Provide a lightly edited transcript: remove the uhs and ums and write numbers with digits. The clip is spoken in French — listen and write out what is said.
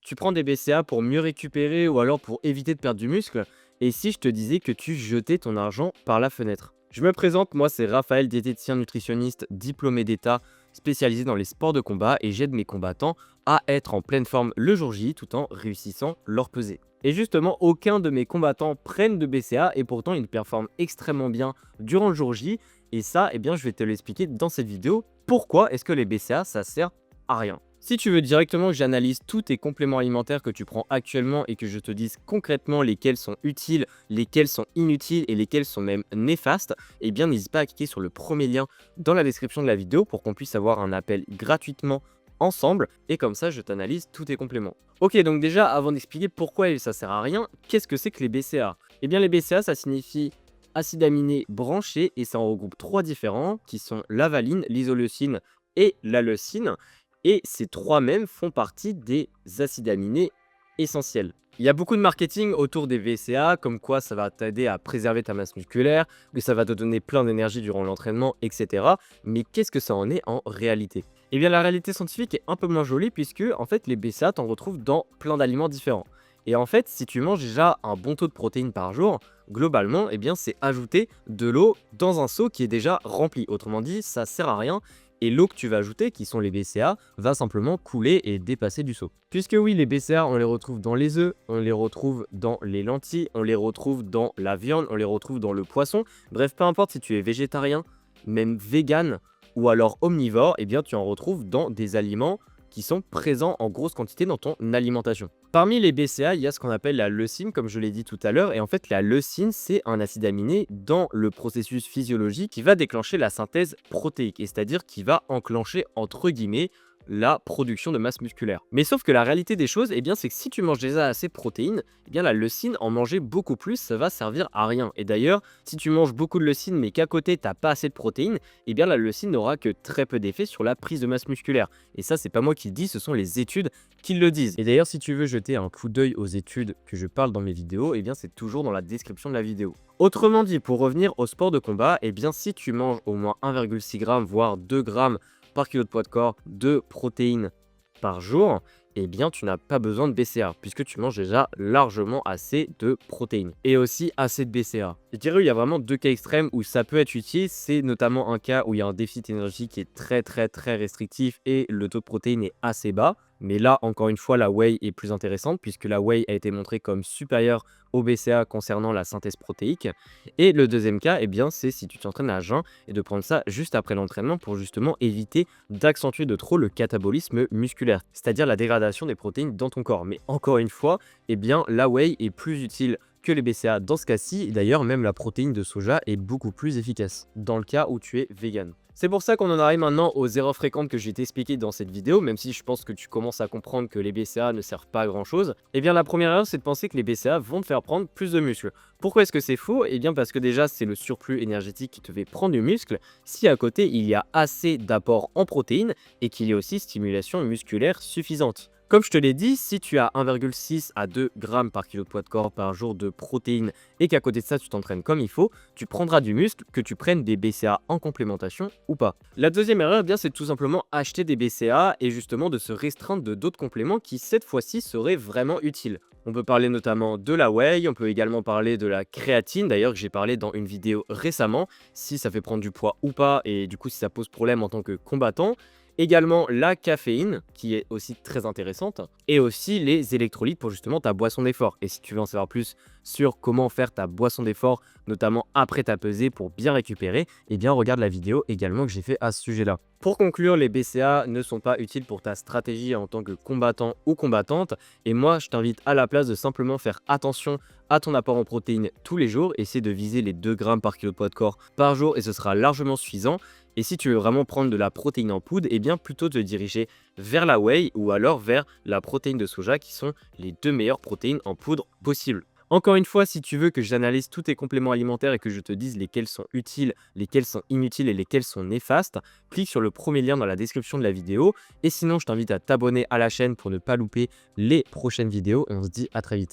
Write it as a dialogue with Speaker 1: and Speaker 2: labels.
Speaker 1: Tu prends des BCA pour mieux récupérer ou alors pour éviter de perdre du muscle? Et si je te disais que tu jetais ton argent par la fenêtre? Je me présente, moi c'est Raphaël, diététicien nutritionniste, diplômé d'État, spécialisé dans les sports de combat et j'aide mes combattants à être en pleine forme le jour J tout en réussissant leur pesée. Et justement, aucun de mes combattants prennent de BCA et pourtant ils performent extrêmement bien durant le jour J. Et ça, eh bien, je vais te l'expliquer dans cette vidéo. Pourquoi est-ce que les BCA, ça sert à rien? Si tu veux directement que j'analyse tous tes compléments alimentaires que tu prends actuellement et que je te dise concrètement lesquels sont utiles, lesquels sont inutiles et lesquels sont même néfastes, eh bien n'hésite pas à cliquer sur le premier lien dans la description de la vidéo pour qu'on puisse avoir un appel gratuitement ensemble et comme ça je t'analyse tous tes compléments. Ok, donc déjà avant d'expliquer pourquoi ça sert à rien, qu'est-ce que c'est que les BCA? Eh bien les BCA ça signifie acides aminés branchés et ça en regroupe trois différents qui sont la valine, l'isoleucine et la leucine. Et ces trois mêmes font partie des acides aminés essentiels. Il y a beaucoup de marketing autour des VCA, comme quoi ça va t'aider à préserver ta masse musculaire, que ça va te donner plein d'énergie durant l'entraînement, etc. Mais qu'est-ce que ça en est en réalité? Eh bien la réalité scientifique est un peu moins jolie puisque en fait les BCA t'en retrouves dans plein d'aliments différents. Et en fait, si tu manges déjà un bon taux de protéines par jour, globalement, eh bien c'est ajouter de l'eau dans un seau qui est déjà rempli. Autrement dit, ça sert à rien et l'eau que tu vas ajouter, qui sont les BCA, va simplement couler et dépasser du seau. Puisque oui, les BCA, on les retrouve dans les œufs, on les retrouve dans les lentilles, on les retrouve dans la viande, on les retrouve dans le poisson. Bref, peu importe si tu es végétarien, même vegan ou alors omnivore, eh bien tu en retrouves dans des aliments qui sont présents en grosse quantité dans ton alimentation. Parmi les BCA, il y a ce qu'on appelle la leucine, comme je l'ai dit tout à l'heure, et en fait la leucine, c'est un acide aminé dans le processus physiologique qui va déclencher la synthèse protéique, et c'est-à-dire qui va enclencher, entre guillemets, la production de masse musculaire. Mais sauf que la réalité des choses, eh bien, c'est que si tu manges déjà assez de protéines, eh bien, la leucine, en manger beaucoup plus, ça va servir à rien. Et d'ailleurs, si tu manges beaucoup de leucine, mais qu'à côté, tu n'as pas assez de protéines, eh bien, la leucine n'aura que très peu d'effet sur la prise de masse musculaire. Et ça, c'est pas moi qui le dis, ce sont les études qui le disent. Et d'ailleurs, si tu veux jeter un coup d'œil aux études que je parle dans mes vidéos, eh bien, c'est toujours dans la description de la vidéo. Autrement dit, pour revenir au sport de combat, eh bien, si tu manges au moins 1,6 g, voire 2 grammes par kilo de poids de corps de protéines par jour, eh bien tu n'as pas besoin de BCA puisque tu manges déjà largement assez de protéines et aussi assez de BCA. Je dirais il y a vraiment deux cas extrêmes où ça peut être utile, c'est notamment un cas où il y a un déficit énergétique qui est très restrictif et le taux de protéines est assez bas. Mais là, encore une fois, la whey est plus intéressante puisque la whey a été montrée comme supérieure au BCA concernant la synthèse protéique. Et le deuxième cas, eh bien, c'est si tu t'entraînes à jeun et de prendre ça juste après l'entraînement pour justement éviter d'accentuer de trop le catabolisme musculaire, c'est-à-dire la dégradation des protéines dans ton corps. Mais encore une fois, eh bien, la whey est plus utile que les BCA dans ce cas-ci. D'ailleurs, même la protéine de soja est beaucoup plus efficace dans le cas où tu es vegan. C'est pour ça qu'on en arrive maintenant aux erreurs fréquentes que je vais t'expliquer dans cette vidéo, même si je pense que tu commences à comprendre que les BCA ne servent pas à grand chose. Eh bien la première erreur, c'est de penser que les BCA vont te faire prendre plus de muscle. Pourquoi est-ce que c'est faux? Eh bien parce que déjà c'est le surplus énergétique qui te fait prendre du muscle, si à côté il y a assez d'apport en protéines et qu'il y a aussi stimulation musculaire suffisante. Comme je te l'ai dit, si tu as 1,6 à 2 grammes par kilo de poids de corps par jour de protéines et qu'à côté de ça tu t'entraînes comme il faut, tu prendras du muscle, que tu prennes des BCA en complémentation ou pas. La deuxième erreur, eh bien, c'est tout simplement acheter des BCA et justement de se restreindre de d'autres compléments qui cette fois-ci seraient vraiment utiles. On peut parler notamment de la whey, on peut également parler de la créatine, d'ailleurs que j'ai parlé dans une vidéo récemment, si ça fait prendre du poids ou pas et du coup si ça pose problème en tant que combattant. Également la caféine, qui est aussi très intéressante, et aussi les électrolytes pour justement ta boisson d'effort. Et si tu veux en savoir plus sur comment faire ta boisson d'effort, notamment après ta pesée pour bien récupérer, eh bien regarde la vidéo également que j'ai fait à ce sujet-là. Pour conclure, les BCA ne sont pas utiles pour ta stratégie en tant que combattant ou combattante, et moi je t'invite à la place de simplement faire attention à ton apport en protéines tous les jours, essaie de viser les 2 grammes par kilo de poids de corps par jour et ce sera largement suffisant. Et si tu veux vraiment prendre de la protéine en poudre, eh bien plutôt te diriger vers la whey ou alors vers la protéine de soja qui sont les deux meilleures protéines en poudre possibles. Encore une fois, si tu veux que j'analyse tous tes compléments alimentaires et que je te dise lesquels sont utiles, lesquels sont inutiles et lesquels sont néfastes, clique sur le premier lien dans la description de la vidéo. Et sinon, je t'invite à t'abonner à la chaîne pour ne pas louper les prochaines vidéos et on se dit à très vite.